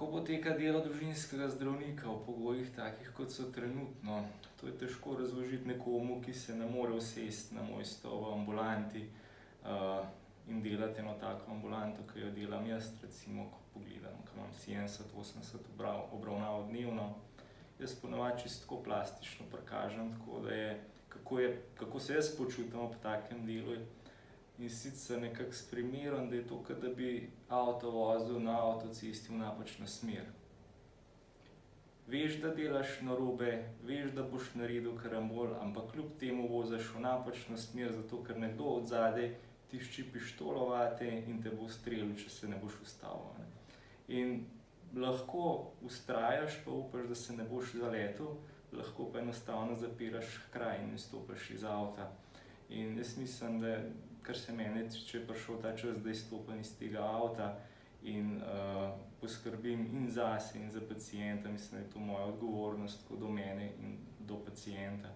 Kako poteka delo družinskega zdravnika v pogojih takih, kot so trenutno? To je težko razložiti nekomu, ki se ne more usesti na moj stol v ambulanti in delati eno tako ambulanto, ki jo delam jaz, recimo, ko pogledam, ko imam 70-80 obravnav dnevno. Jaz ponavadi čisto tako plastično prikažem, tako da je, kako se jaz počutim ob takem delu. In sicer nekako s primerom, da je to, kot da bi avto vozil na avtocesti v napačno smer. Veš, da delaš narobe, veš, da boš naredil karambol, ampak kljub temu voziš v napačno smer, zato ker nekdo od zadaj tišči pištolo vate in te bo ustrelil, če se ne boš ustavil. In lahko vztrajaš, pa upaš, da se ne boš zaletel, lahko pa enostavno zapiraš kraj in izstopiš iz avta. In jaz mislim, da kar se mene, če je prišel ta čas, da izstopim iz tega avta in poskrbim in zase in za pacienta, mislim, da je to moja odgovornost tako do mene in do pacienta.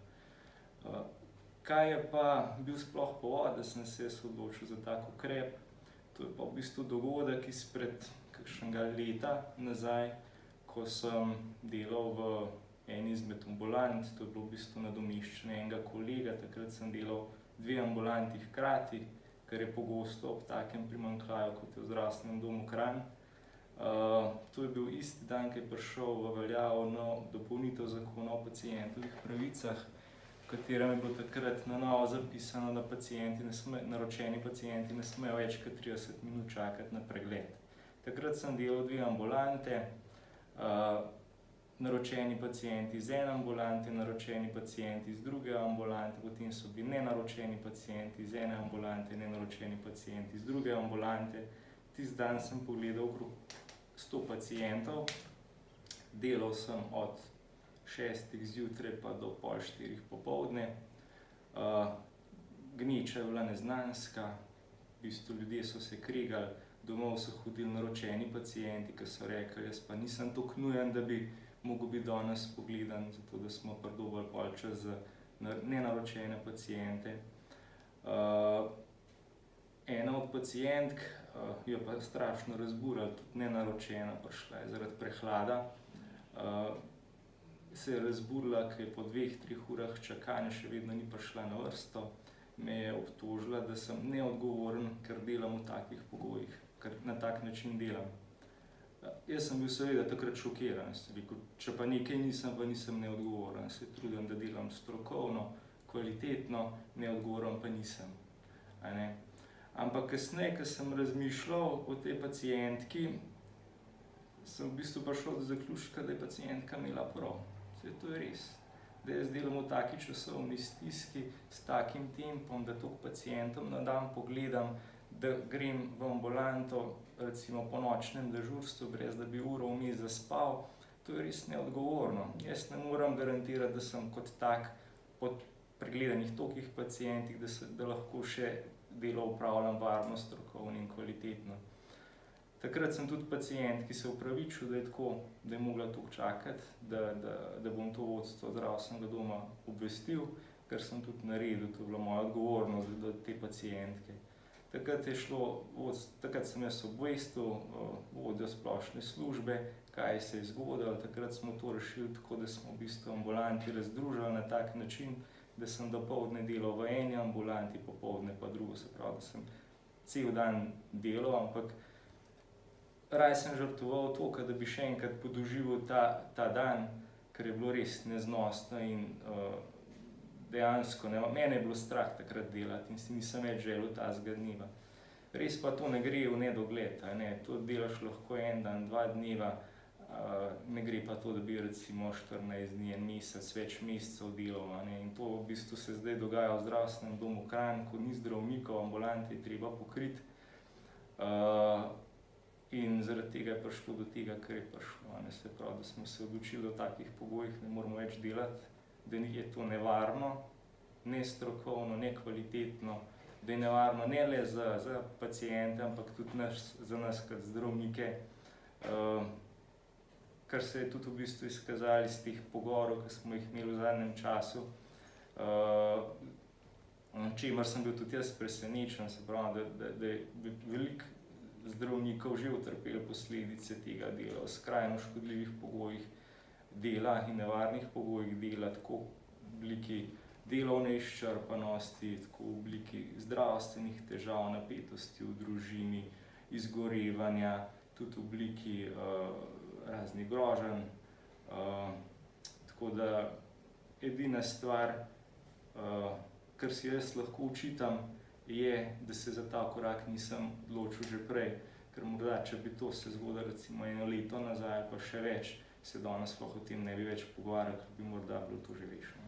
Kaj je pa bil sploh povod, da sem se odločil za tak ukrep? To je pa v bistvu dogodek izpred kakšnega leta nazaj, ko sem delal v eni izmed ambulant, to je bilo v bistvu nadomeščanje enega kolega, takrat sem delal 2 ambulanti hkrati, kar je pogosto ob takem primanjkljaju, kot je v zdravstvenem domu Kranj. To je bil isti dan, ko je prišel v veljavo dopolnitev zakona o pacientovih pravicah, v katerem je bilo takrat na novo zapisano, da naročeni pacienti ne smejo več kot 30 minut čakati na pregled. Takrat sem delal 2 ambulante, naročeni pacienti iz ene ambulante, naročeni pacienti iz druge ambulante, potem so bili nenaročeni pacienti iz ene ambulante, nenaročeni pacienti iz druge ambulante. Tisti dan sem pogledal okrog 100 pacientov, delal sem od 6 zjutraj pa do pol 4 popoldne. Gneča je bila neznanska, v bistvu ljudje so se kregali, domov so hodili naročeni pacienti, ki so rekli, jaz pa nisem toliko nujen, da bi mogel biti danes pogledan, zato da smo pridobili pol čas za nenaročene paciente. Ena od pacientk jo pa strašno razburila, tudi nenaročena, prišla je zaradi prehlada. Se je razburila, ker je po 2-3 urah čakanja še vedno ni prišla na vrsto. Me je obtožila, da sem neodgovoren, ker delam v takih pogojih, ker na tak način delam. Jaz sem bil seveda takrat šokiran, sem rekel, če pa nekaj nisem, pa nisem neodgovoren, se trudim, da delam strokovno, kvalitetno, neodgovoren pa nisem. Ampak kasneje, ko sem razmišljal o tej pacientki, sem v bistvu prišel do zaključka, da je pacientka imela prav. Saj to je res, da jaz delam v taki časovni stiski, s takim tempom, da toliko pacientom na dan pogledam, da grem v ambulanto, recimo po nočnem dežurstvu, brez da bi uro vmes zaspal, to je res neodgovorno. Jaz ne morem garantirati, da sem kot tak po pregledanih tolikih pacientih, da lahko še delo opravljam varno, strokovno in kvalitetno. Takrat sem tudi pacient, ki se opravičil, da je tako, da je mogla toliko čakati, da bom to vodstvo zdravstvenega doma obvestil, kar sem tudi naredil, to je bila moja odgovornost do te pacientke. Takrat sem jaz obvestil vodjo splošne službe, kaj se je zgodilo. Takrat smo to rešili tako, da smo v bistvu ambulanti razdružili na tak način, da sem dopoldne delal v eni ambulanti, popoldne pa drugo, se pravi, da sem cel dan delal, ampak raje sem žrtvoval to, da bi še enkrat podoživel ta dan, ker je bilo res neznosno in dejansko, mene je bilo strah takrat delati in si nisem več želel tazga dneva. Res pa to ne gre v nedogled, to delaš lahko en dan, 2 dneva, ne gre pa to, da bi recimo 14 dni, en mesec, več mesecev delal. In to v bistvu se zdaj dogaja v zdravstvenem domu Kranj, ko ni zdravnikov, ambulante je treba pokriti. In zaradi tega je prišlo do tega, kar je prišlo. Se pravi, da smo se odločili, da v takih pogojih ne moramo več delati, da je to nevarno, nestrokovno, nekvalitetno, da je nevarno ne le za paciente, ampak tudi za nas kot zdravnike, kar se je tudi v bistvu izkazalo iz teh pogovorov, ki smo jih imeli v zadnjem času, čemer sem bil tudi jaz presenečen, se pravi, da je veliko zdravnikov že utrpeli posledice tega dela, v skrajno škodljivih pogojih dela in nevarnih pogojih dela, tako v obliki delovne izčrpanosti, tako v obliki zdravstvenih težav, napetosti v družini, izgorevanja, tudi v obliki raznih groženj. Tako da edina stvar, kar si jaz lahko očitam, je, da se za ta korak nisem odločil že prej, ker morda, če bi to se zgodilo recimo 1 leto nazaj, pa še več, se danes sploh o tem ne bi več pogovarjali, ker bi morda bilo to že rešeno.